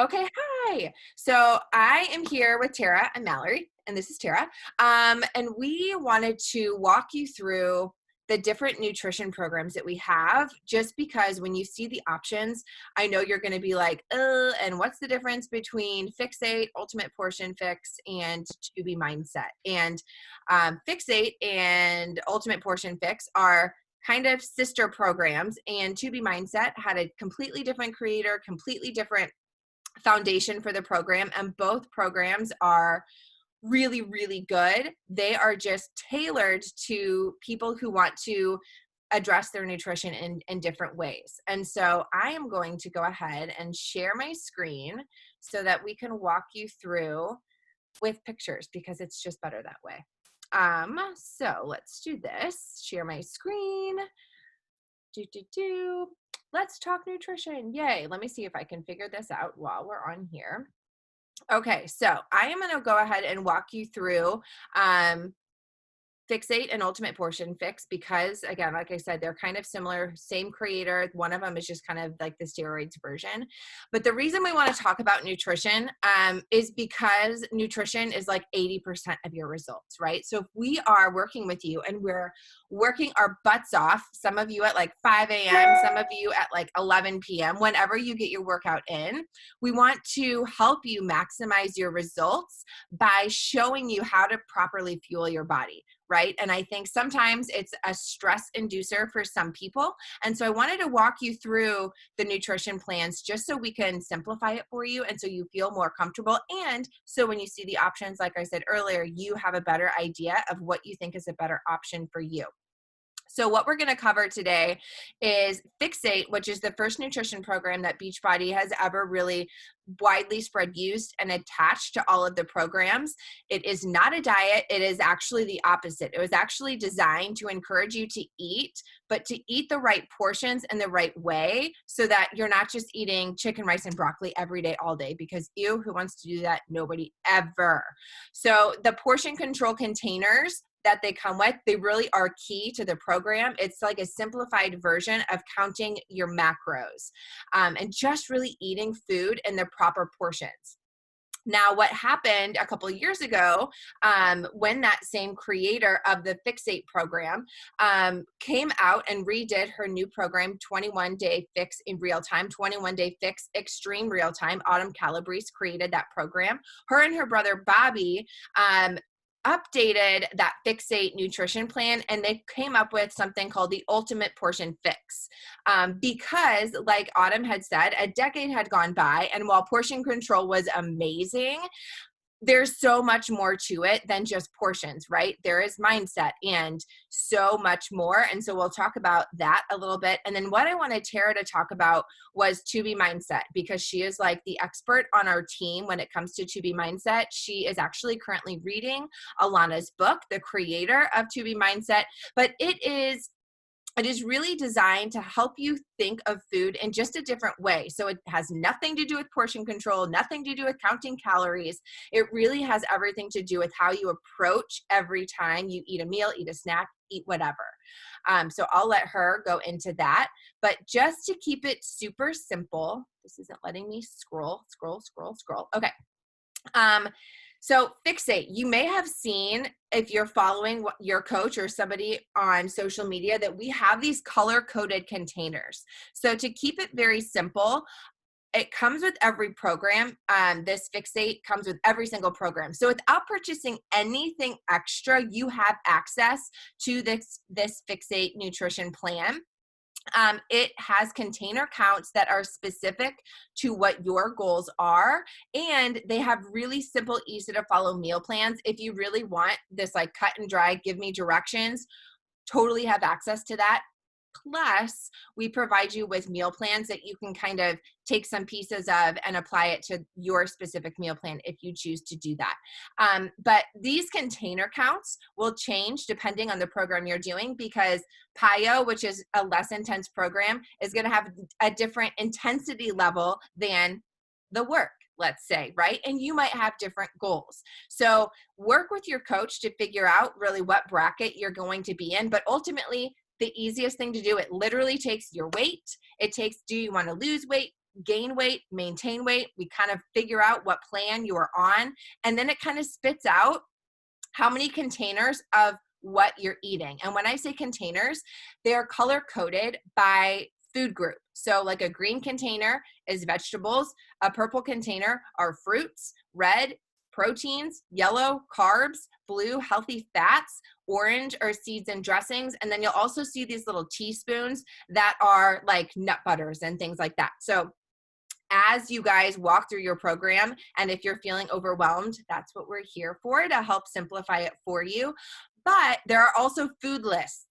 Okay, hi. So I am here with Tara and Mallory, and this is Tara. And we wanted to walk you through the different nutrition programs that we have, just because when you see the options, I know you're going to be like, and what's the difference between Fixate, Ultimate Portion Fix, and To Be Mindset? And Fixate and Ultimate Portion Fix are kind of sister programs, and To Be Mindset had a completely different creator, completely different foundation for the program, and both programs are really, really good. They are just tailored to people who want to address their nutrition in different ways. And so I am going to go ahead and share my screen so that we can walk you through with pictures, because it's just better that way. So let's do this. Share my screen. Let's talk nutrition. Yay. Let me see if I can figure this out while we're on here. Okay, so I am going to go ahead and walk you through Fixate and Ultimate Portion Fix, because again, like I said, they're kind of similar, same creator. One of them is just kind of like the steroids version. But the reason we want to talk about nutrition is because nutrition is like 80% of your results, right? So if we are working with you and we're working our butts off, some of you at like 5 a.m., some of you at like 11 p.m., whenever you get your workout in, we want to help you maximize your results by showing you how to properly fuel your body, right? And I think sometimes it's a stress inducer for some people. And so I wanted to walk you through the nutrition plans just so we can simplify it for you, and so you feel more comfortable. And so when you see the options, like I said earlier, you have a better idea of what you think is a better option for you. So what we're going to cover today is Fixate, which is the first nutrition program that Beachbody has ever really widely spread used and attached to all of the programs. It is not a diet. It is actually the opposite. It was actually designed to encourage you to eat, but to eat the right portions in the right way, so that you're not just eating chicken, rice, and broccoli every day, all day, because ew, who wants to do that? Nobody ever. So the portion control containers that they come with, they really are key to the program. It's like a simplified version of counting your macros and just really eating food in the proper portions. Now, what happened a couple of years ago, when that same creator of the Fixate program came out and redid her new program, 21-Day Fix in Real Time, 21-Day Fix Extreme Real Time. Autumn Calabrese created that program. Her and her brother Bobby updated that Fixate nutrition plan, and they came up with something called the Ultimate Portion Fix. Because like Autumn had said, a decade had gone by, and while portion control was amazing, there's so much more to it than just portions, right? There is mindset and so much more. And so we'll talk about that a little bit. And then what I wanted Tara to talk about was To Be Mindset, because she is like the expert on our team when it comes to Be Mindset. She is actually currently reading Alana's book, the creator of To Be Mindset, but it is really designed to help you think of food in just a different way. So it has nothing to do with portion control, nothing to do with counting calories. It really has everything to do with how you approach every time you eat a meal, eat a snack, eat whatever. So I'll let her go into that. But just to keep it super simple, this isn't letting me scroll. Okay. So Fixate, you may have seen, if you're following your coach or somebody on social media, that we have these color-coded containers. So to keep it very simple, it comes with every program. This Fixate comes with every single program. So without purchasing anything extra, you have access to this Fixate nutrition plan. It has container counts that are specific to what your goals are, and they have really simple, easy to follow meal plans. If you really want this like cut and dry, give me directions, totally have access to that. Plus, we provide you with meal plans that you can kind of take some pieces of and apply it to your specific meal plan if you choose to do that. But these container counts will change depending on the program you're doing, because PIO, which is a less intense program, is going to have a different intensity level than the work, let's say, right? And you might have different goals. So work with your coach to figure out really what bracket you're going to be in. But ultimately, the easiest thing to do, it literally takes your weight. It takes, do you want to lose weight, gain weight, maintain weight. We kind of figure out what plan you are on, and then it kind of spits out how many containers of what you're eating. And when I say containers, they are color coded by food group. So like a green container is vegetables, a purple container are fruits, red, proteins, yellow, carbs, blue, healthy fats, orange are seeds and dressings. And then you'll also see these little teaspoons that are like nut butters and things like that. So as you guys walk through your program, and if you're feeling overwhelmed, that's what we're here for, to help simplify it for you. But there are also food lists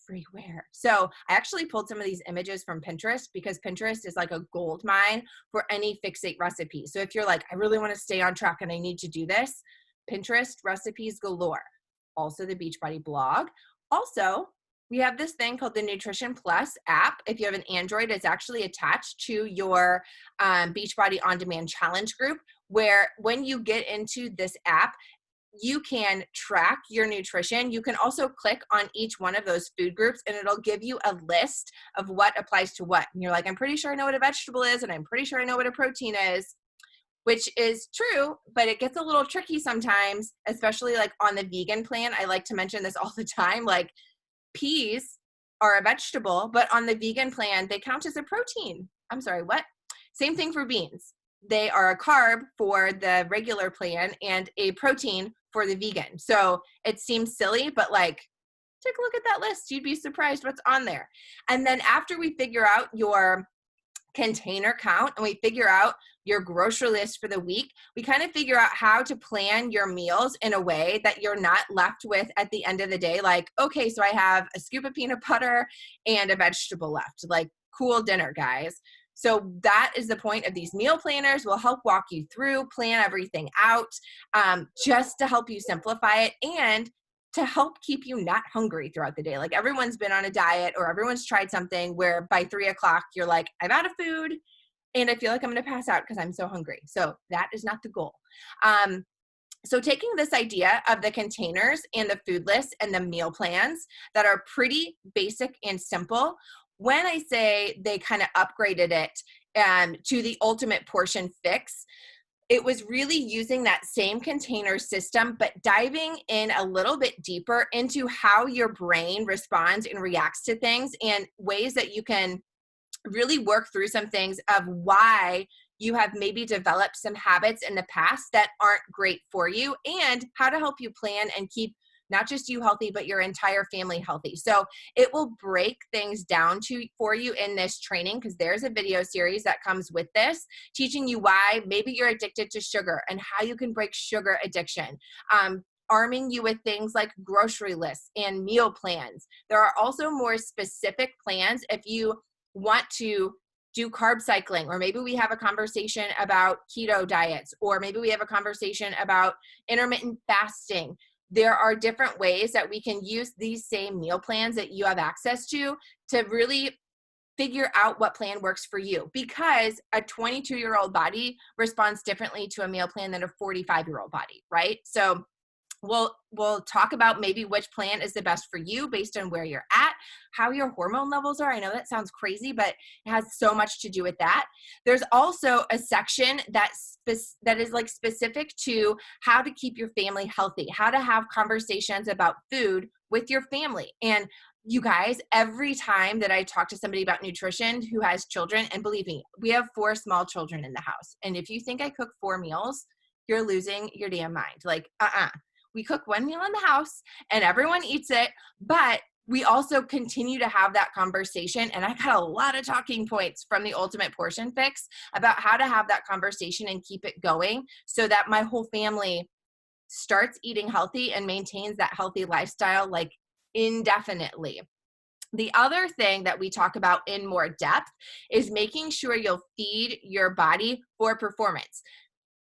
everywhere. So I actually pulled some of these images from Pinterest, because Pinterest is like a gold mine for any fixate recipe. So if you're like, I really want to stay on track and I need to do this, Pinterest recipes galore. Also the Beachbody blog. Also, we have this thing called the Nutrition Plus app. If you have an Android, it's actually attached to your Beachbody On Demand Challenge group, where when you get into this app, you can track your nutrition. You can also click on each one of those food groups and it'll give you a list of what applies to what. And you're like, I'm pretty sure I know what a vegetable is, and I'm pretty sure I know what a protein is, which is true, but it gets a little tricky sometimes, especially like on the vegan plan. I like to mention this all the time, like peas are a vegetable, but on the vegan plan, they count as a protein. I'm sorry, what? Same thing for beans. They are a carb for the regular plan and a protein for the vegan. So it seems silly, but like, take a look at that list. You'd be surprised what's on there. And then after we figure out your container count and we figure out your grocery list for the week, we kind of figure out how to plan your meals in a way that you're not left with at the end of the day, like, okay, so I have a scoop of peanut butter and a vegetable left, like cool dinner, guys. So that is the point of these meal planners. We'll help walk you through, plan everything out, just to help you simplify it and to help keep you not hungry throughout the day. Like everyone's been on a diet or everyone's tried something where by 3 o'clock you're like, I'm out of food and I feel like I'm going to pass out because I'm so hungry. So that is not the goal. So taking this idea of the containers and the food lists and the meal plans that are pretty basic and simple, when I say they kind of upgraded it to the ultimate portion fix, it was really using that same container system, but diving in a little bit deeper into how your brain responds and reacts to things, and ways that you can really work through some things of why you have maybe developed some habits in the past that aren't great for you, and how to help you plan and keep not just you healthy, but your entire family healthy. So it will break things down for you in this training, because there's a video series that comes with this, teaching you why maybe you're addicted to sugar and how you can break sugar addiction. Arming you with things like grocery lists and meal plans. There are also more specific plans if you want to do carb cycling, or maybe we have a conversation about keto diets, or maybe we have a conversation about intermittent fasting. There are different ways that we can use these same meal plans that you have access to really figure out what plan works for you, because a 22-year-old body responds differently to a meal plan than a 45-year-old body, right? So we'll talk about maybe which plan is the best for you based on where you're at, how your hormone levels are. I know that sounds crazy, but it has so much to do with that. There's also a section that is like specific to how to keep your family healthy, how to have conversations about food with your family. And you guys, every time that I talk to somebody about nutrition who has children, and believe me, we have 4 small children in the house. And if you think I cook 4 meals, you're losing your damn mind. Like, we cook 1 meal in the house and everyone eats it, but we also continue to have that conversation. And I got a lot of talking points from the Ultimate Portion Fix about how to have that conversation and keep it going so that my whole family starts eating healthy and maintains that healthy lifestyle like indefinitely. The other thing that we talk about in more depth is making sure you'll feed your body for performance.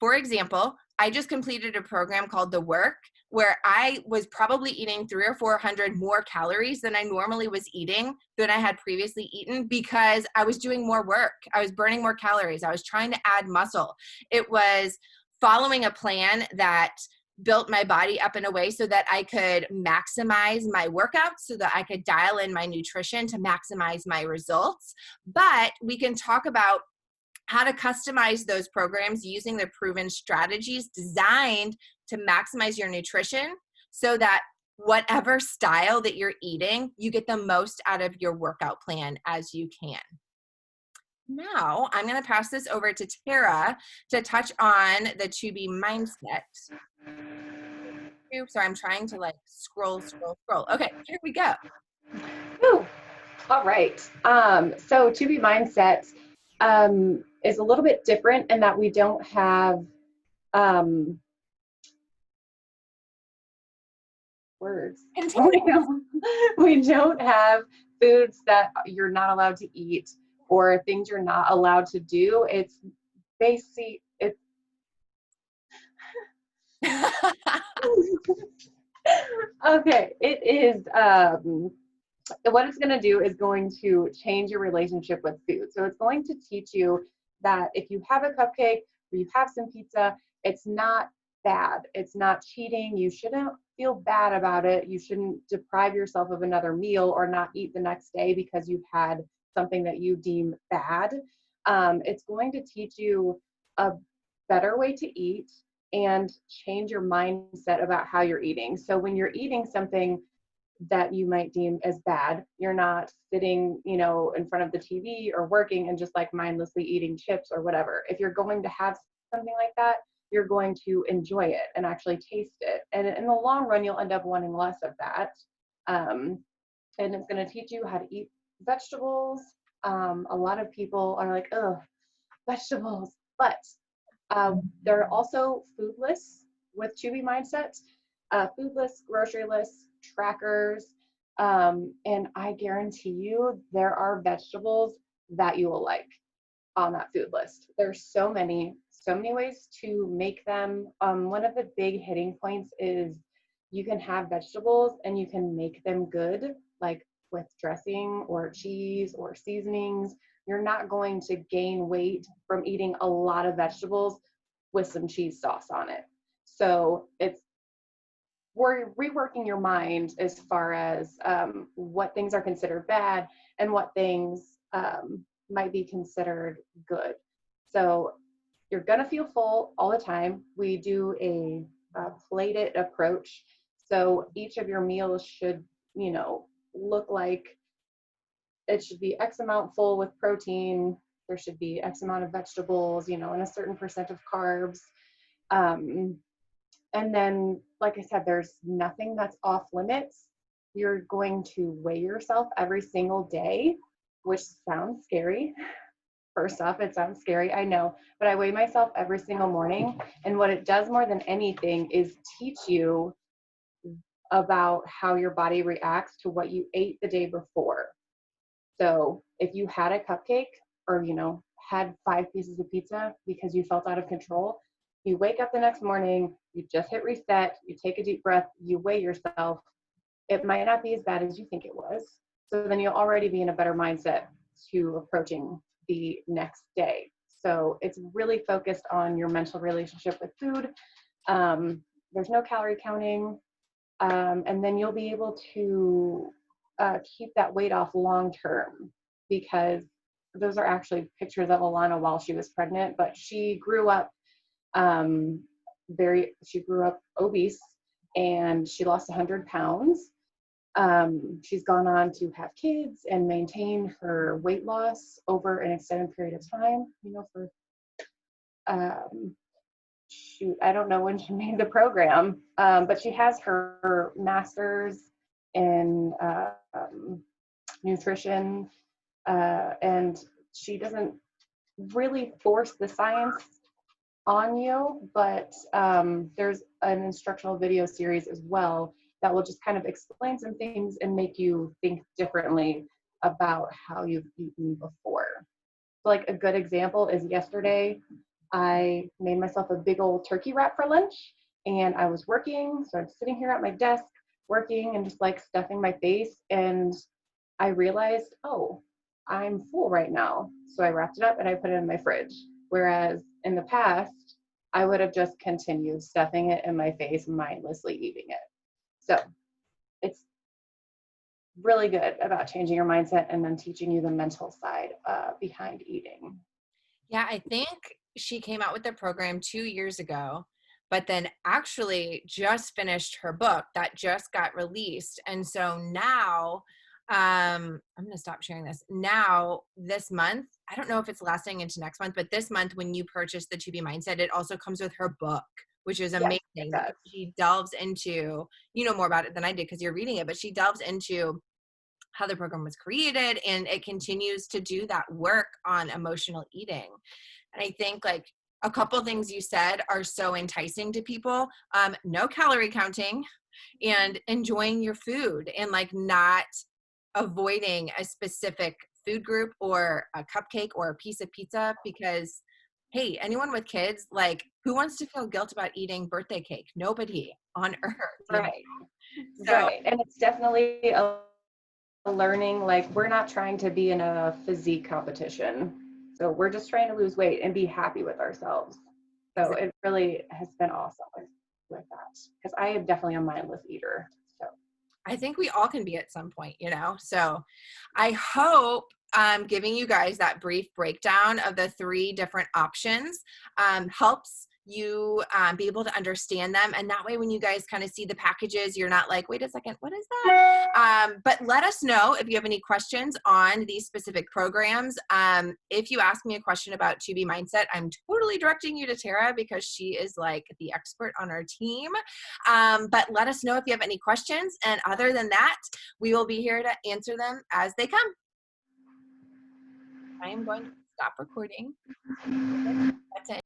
For example, I just completed a program called The Work, where I was probably eating 300 or 400 more calories than I normally was eating, than I had previously eaten, because I was doing more work. I was burning more calories. I was trying to add muscle. It was following a plan that built my body up in a way so that I could maximize my workouts, so that I could dial in my nutrition to maximize my results. But we can talk about how to customize those programs using the proven strategies designed to maximize your nutrition so that whatever style that you're eating, you get the most out of your workout plan as you can. Now, I'm going to pass this over to Tara to touch on the To Be mindset. Sorry, I'm trying to like scroll. Okay, here we go. Ooh, all right. So To Be mindset is a little bit different in that we don't have words. We don't have foods that you're not allowed to eat or things you're not allowed to do. It's basically, it's okay. It is what it's going to do is going to change your relationship with food. So it's going to teach you that if you have a cupcake or you have some pizza, it's not bad. It's not cheating. You shouldn't feel bad about it. You shouldn't deprive yourself of another meal or not eat the next day because you've had something that you deem bad. It's going to teach you a better way to eat and change your mindset about how you're eating. So when you're eating something that you might deem as bad, you're not sitting, in front of the TV or working and just like mindlessly eating chips or whatever. If you're going to have something like that, you're going to enjoy it and actually taste it. And in the long run, you'll end up wanting less of that. And it's going to teach you how to eat vegetables. A lot of people are like, oh, vegetables, but they're also foodless with To Be mindset, foodless, groceryless, trackers. And I guarantee you there are vegetables that you will like on that food list. There's so many ways to make them. One of the big hitting points is you can have vegetables and you can make them good, like with dressing or cheese or seasonings. You're not going to gain weight from eating a lot of vegetables with some cheese sauce on it. So we're reworking your mind as far as what things are considered bad and what things might be considered good. So you're gonna feel full all the time. We do a plated approach. So each of your meals should, look like it should be X amount full with protein. There should be X amount of vegetables, and a certain percent of carbs. And then, like I said, there's nothing that's off limits. You're going to weigh yourself every single day, which sounds scary. First off, it sounds scary, I know, but I weigh myself every single morning. And what it does more than anything is teach you about how your body reacts to what you ate the day before. So if you had a cupcake or, had 5 pieces of pizza because you felt out of control, you wake up the next morning, you just hit reset, you take a deep breath, you weigh yourself. It might not be as bad as you think it was. So then you'll already be in a better mindset to approaching the next day. So it's really focused on your mental relationship with food. There's no calorie counting. And then you'll be able to keep that weight off long term, because those are actually pictures of Alana while she was pregnant, but she grew up obese and she lost 100 pounds. She's gone on to have kids and maintain her weight loss over an extended period of time, for I don't know when she made the program, but she has her master's in nutrition, and she doesn't really force the science on you, but there's an instructional video series as well that will just kind of explain some things and make you think differently about how you've eaten before. So like a good example is yesterday, I made myself a big old turkey wrap for lunch, and I was working. So I'm sitting here at my desk working and just like stuffing my face, and I realized, oh, I'm full right now. So I wrapped it up and I put it in my fridge. Whereas in the past, I would have just continued stuffing it in my face, mindlessly eating it. So it's really good about changing your mindset and then teaching you the mental side behind eating. Yeah, I think she came out with the program 2 years ago, but then actually just finished her book that just got released. And so now, I'm going to stop sharing this. Now, this month, I don't know if it's lasting into next month, but this month, when you purchase the To Be Mindset, it also comes with her book, which is Yes, it amazing does. because she delves into, you know more about it than I did because you're reading it, but she delves into how the program was created, and it continues to do that work on emotional eating. And I think like a couple things you said are so enticing to people. No calorie counting and enjoying your food, and like not avoiding a specific food group or a cupcake or a piece of pizza, because hey, anyone with kids, like, who wants to feel guilt about eating birthday cake? Nobody on earth, you know? Right, So right. And it's definitely a learning, like we're not trying to be in a physique competition. So we're just trying to lose weight and be happy with ourselves. So it really has been awesome with that because I am definitely a mindless eater. So I think we all can be at some point, you know? So I hope giving you guys that brief breakdown of the three different options helps you be able to understand them. And that way, when you guys kind of see the packages, you're not like, wait a second, what is that? But let us know if you have any questions on these specific programs. If you ask me a question about To Be Mindset, I'm totally directing you to Tara because she is like the expert on our team. But let us know if you have any questions. And other than that, we will be here to answer them as they come. I am going to stop recording. That's it.